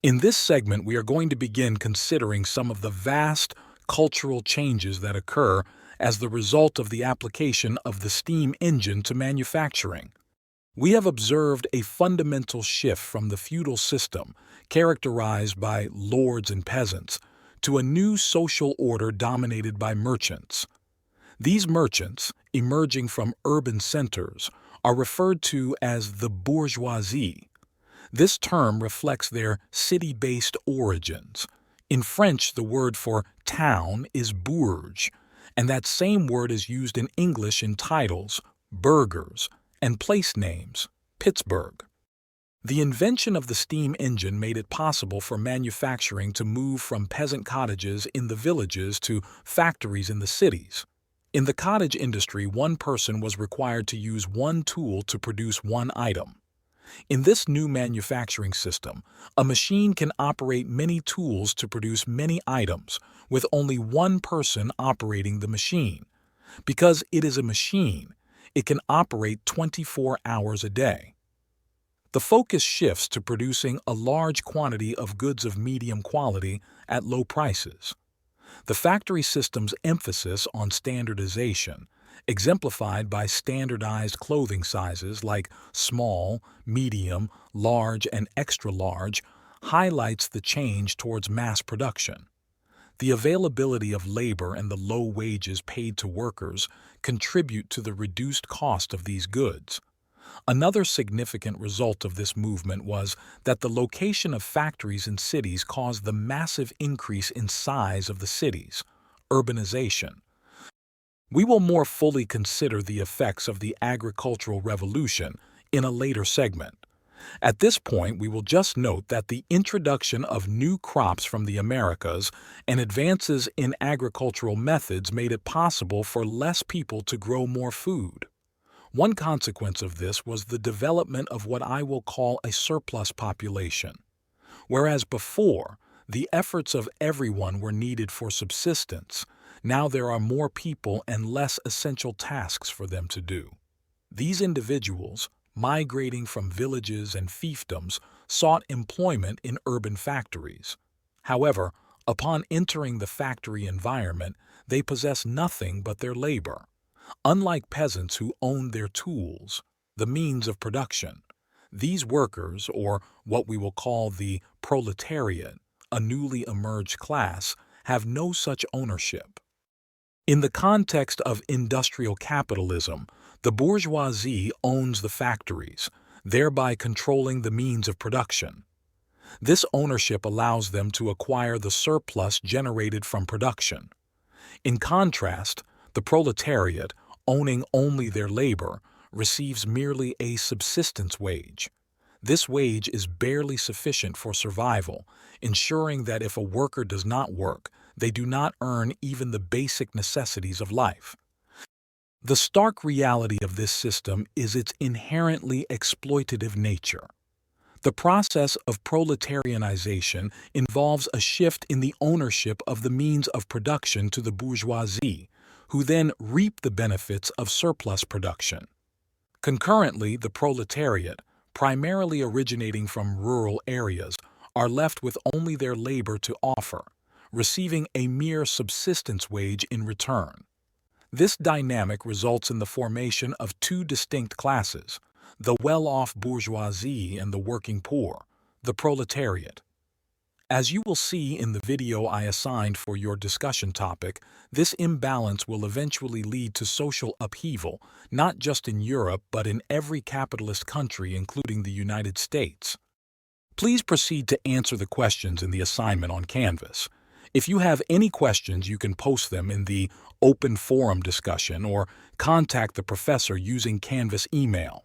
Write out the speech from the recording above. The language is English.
In this segment, we are going to begin considering some of the vast cultural changes that occur as the result of the application of the steam engine to manufacturing. We have observed a fundamental shift from the feudal system, characterized by lords and peasants, to a new social order dominated by merchants. These merchants, emerging from urban centers, are referred to as the bourgeoisie. This term reflects their city-based origins. In French, the word for town is bourge, and that same word is used in English in titles, burgers, and place names, Pittsburgh. The invention of the steam engine made it possible for manufacturing to move from peasant cottages in the villages to factories in the cities. In the cottage industry, one person was required to use one tool to produce one item. In this new manufacturing system, a machine can operate many tools to produce many items, with only one person operating the machine. Because it is a machine, it can operate 24 hours a day. The focus shifts to producing a large quantity of goods of medium quality at low prices. The factory system's emphasis on standardization, exemplified by standardized clothing sizes like small, medium, large, and extra large, highlights the change towards mass production. The availability of labor and the low wages paid to workers contribute to the reduced cost of these goods. Another significant result of this movement was that the location of factories in cities caused the massive increase in size of the cities, urbanization. We will more fully consider the effects of the agricultural revolution in a later segment. At this point, we will just note that the introduction of new crops from the Americas and advances in agricultural methods made it possible for less people to grow more food. One consequence of this was the development of what I will call a surplus population. Whereas before, the efforts of everyone were needed for subsistence, now there are more people and less essential tasks for them to do. These individuals, migrating from villages and fiefdoms, sought employment in urban factories. However, upon entering the factory environment, they possess nothing but their labor. Unlike peasants who owned their tools, the means of production, these workers, or what we will call the proletariat, a newly emerged class, have no such ownership. In the context of industrial capitalism, the bourgeoisie owns the factories, thereby controlling the means of production. This ownership allows them to acquire the surplus generated from production. In contrast, the proletariat, owning only their labor, receives merely a subsistence wage. This wage is barely sufficient for survival, ensuring that if a worker does not work, they do not earn even the basic necessities of life. The stark reality of this system is its inherently exploitative nature. The process of proletarianization involves a shift in the ownership of the means of production to the bourgeoisie, who then reap the benefits of surplus production. Concurrently, the proletariat, primarily originating from rural areas, are left with only their labor to offer, receiving a mere subsistence wage in return. This dynamic results in the formation of two distinct classes, the well-off bourgeoisie and the working poor, the proletariat. As you will see in the video I assigned for your discussion topic, this imbalance will eventually lead to social upheaval, not just in Europe but in every capitalist country, including the United States. Please proceed to answer the questions in the assignment on Canvas. If you have any questions, you can post them in the open forum discussion or contact the professor using Canvas email.